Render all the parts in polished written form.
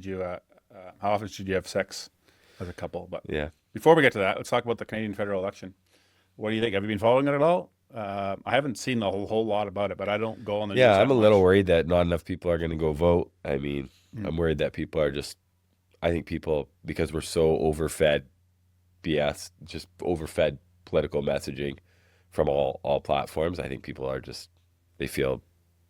How often should you have sex as a couple? But Yeah. before we get to that, let's talk about the Canadian federal election. What do you think? Have you been following it at all? I haven't seen a whole lot about it, but I don't go on the news Yeah, I'm that a little much. worried that not enough people are going to go vote. I mean, Mm. I'm worried that people are just, I think people, because we're so overfed BS, just overfed political messaging from all platforms, I think people are just, they feel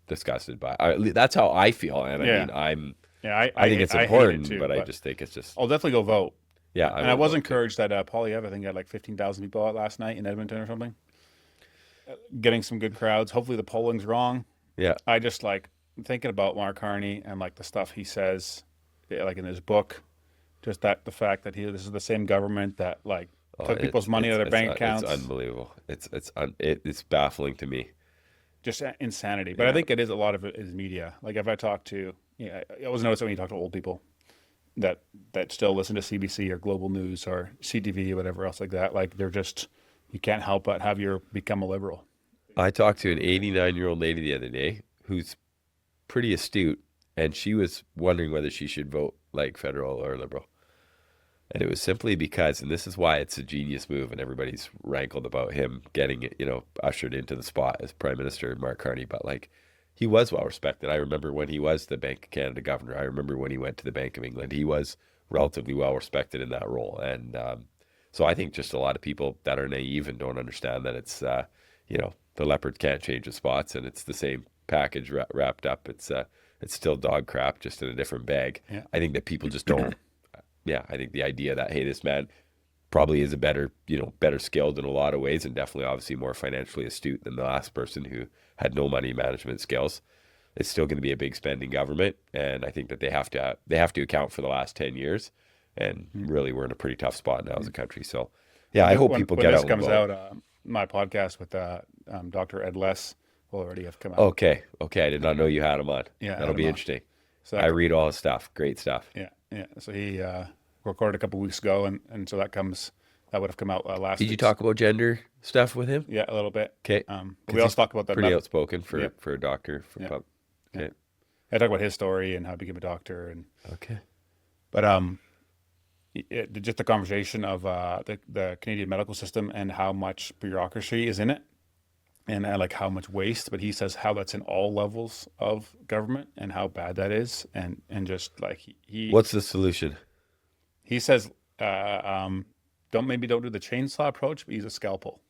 disgusted by that's how I feel. And I Yeah, mean, yeah. I think it's I hate it important, too, but I but just think it's just, I'll definitely go vote. yeah, I And I will was vote too. encouraged that Polyev, I think, had like 15,000 people out last night in Edmonton or something, getting some good crowds. Hopefully the polling's wrong. Yeah. I just like thinking about Mark Harney and like the stuff he says, yeah, like in his book, just that the fact that this is the same government that like Oh, took people's money out of their bank it's accounts, unbelievable. It's baffling to me. just insanity. But I Yeah. think it is a lot of it is media. Like if I talk to, yeah, I always notice it when you talk to old people that still listen to CBC or Global News or CTV or whatever else like that. Like they're just you can't help but have your become a liberal. I talked to an 89-year-old lady the other day who's pretty astute, and she was wondering whether she should vote like federal or liberal. And it was simply because, and this is why it's a genius move, and everybody's rankled about him getting it, ushered into the spot as Prime Minister, Mark Carney. But like, he was well respected. I remember when he was the Bank of Canada governor. I remember when he went to the Bank of England. He was relatively well respected in that role. And so I think just a lot of people that are naive and don't understand that it's, the leopard can't change the spots, and it's the same package wrapped up. It's still dog crap, just in a different bag. Yeah. I think that people just don't. Yeah, I think the idea that, hey, this man probably is a better skilled in a lot of ways, and definitely obviously more financially astute than the last person who had no money management skills. It's still going to be a big spending government, and I think that they have to account for the last 10 years, and really we're in a pretty tough spot now as a country. So yeah, I hope people When get this out and comes vote. out, my podcast with Dr. Ed Less will already have come out. Okay, I did not know you had him on. Yeah, I had That'll him be on. interesting. So I read all his stuff. Great stuff. yeah, yeah. So he recorded a couple weeks ago, and so that would have come out last Did you week. talk about gender stuff with him? Yeah, a little bit. Okay. But we also talk about that. Pretty outspoken for Yep. for a doctor. Yeah. Okay. I talk about his story and how he became a doctor, and Okay. but just the conversation of the Canadian medical system and how much bureaucracy is in it, and like how much waste. But he says how that's in all levels of government and how bad that is, and just like What's the solution? he says, don't do the chainsaw approach, but use a scalpel.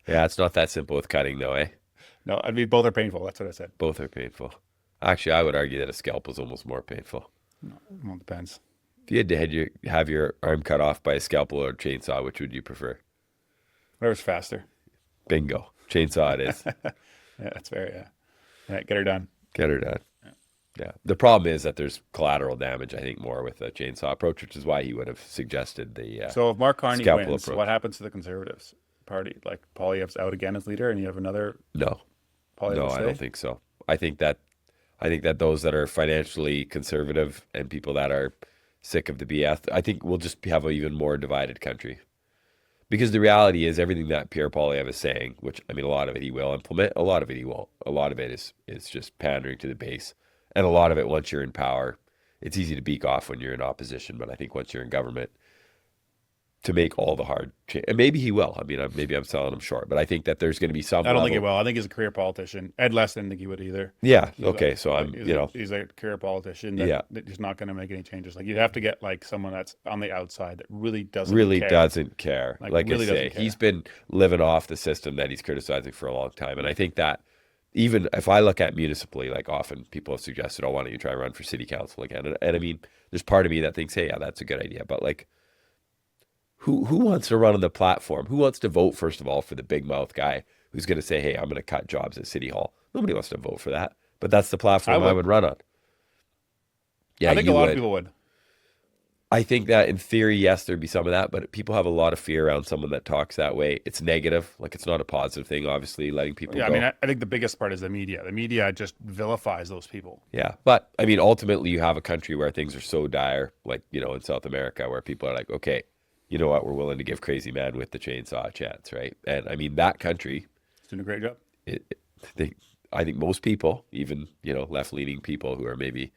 Yeah, it's not that simple with cutting, though, eh? No, I mean both are painful. That's what I said. Both are painful. Actually, I would argue that a scalpel is almost more painful. No, well, it depends. If you had to have your arm cut off by a scalpel or a chainsaw, which would you prefer? Whatever's faster. Bingo. Chainsaw it is. Yeah, that's fair. Yeah, yeah. Get her done. Get her done. Yeah. The problem is that there's collateral damage, I think, more with a chainsaw approach, which is why he would have suggested the So if Mark Carney scalpel wins, approach. what happens to the Conservatives Party? Like Poilievre's out again as leader, and you have another No. Poilievre No, I stay? don't think so. I think that those that are financially conservative and people that are sick of the BS, I think we'll just have an even more divided country. Because the reality is everything that Pierre Poilievre is saying, which I mean a lot of it he will implement, a lot of it he won't. A lot of it is just pandering to the base. And a lot of it once you're in power, it's easy to beak off when you're in opposition, but I think once you're in government, to make all the hard change, and maybe he will. I mean, maybe I'm selling him short, but I think that there's going to be some I don't think he level. will. I think he's a career politician. Ed Less didn't think he would either. Yeah. He's Okay. So I'm, he's a career politician that, yeah, that he's not going to make any changes. Like you'd have to get like someone that's on the outside that really doesn't really care. doesn't care. Like, Like I really say, doesn't care. he's been living off the system that he's criticizing for a long time. And I think that even if I look at municipally, like often people have suggested, oh, why don't you try and run for city council again? And I mean, there's part of me that thinks, hey, yeah, that's a good idea. But like, who wants to run on the platform? Who wants to vote, first of all, for the big mouth guy who's going to say, hey, I'm going to cut jobs at City Hall? Nobody wants to vote for that. But that's the platform I would run on. Yeah, I think a you lot of would. people would. I think that in theory, yes, there'd be some of that, but people have a lot of fear around someone that talks that way. It's negative. Like it's not a positive thing, obviously, letting people Yeah, I go. mean, I think the biggest part is the media. The media just vilifies those people. Yeah. But I mean, ultimately, you have a country where things are so dire, like, in South America, where people are like, okay, you know what? We're willing to give crazy man with the chainsaw a chance, right? And I mean, that country, He's doing a great job. it, I think most people, even, left leaning people who are maybe,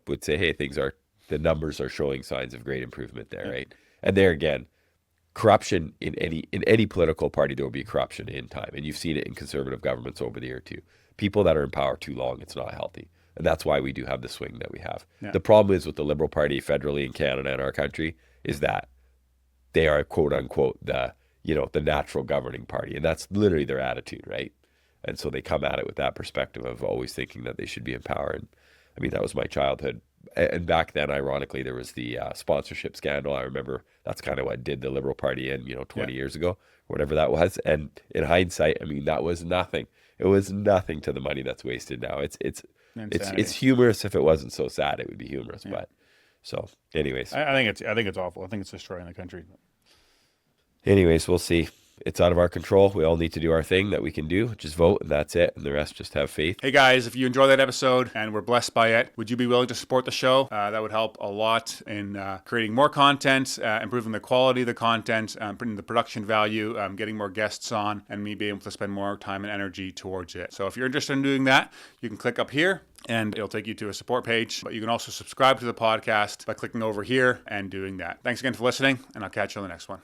would say, hey, things are the numbers are showing signs of great improvement there, right? And there again, corruption in any political party, there will be corruption in time. And you've seen it in conservative governments over the year too. People that are in power too long, it's not healthy. And that's why we do have the swing that we have. Yeah. The problem is with the Liberal Party federally in Canada and our country is that they are quote unquote the natural governing party. And that's literally their attitude, right? And so they come at it with that perspective of always thinking that they should be in power. And I mean, that was my childhood. And back then, ironically, there was the sponsorship scandal. I remember that's kind of what did the Liberal Party in, 20 years ago, whatever that was. And in hindsight, I mean, that was nothing. It was nothing to the money that's wasted now. It's humorous. If it wasn't so sad, it would be humorous. But so, anyways, I think it's awful. I think it's destroying the country. Anyways, we'll see. It's out of our control. We all need to do our thing that we can do. Just vote, and that's it. And the rest, just have faith. Hey guys, if you enjoyed that episode and were blessed by it, would you be willing to support the show? That would help a lot in creating more content, improving the quality of the content, putting the production value, getting more guests on, and me being able to spend more time and energy towards it. So if you're interested in doing that, you can click up here and it'll take you to a support page. But you can also subscribe to the podcast by clicking over here and doing that. Thanks again for listening, and I'll catch you on the next one.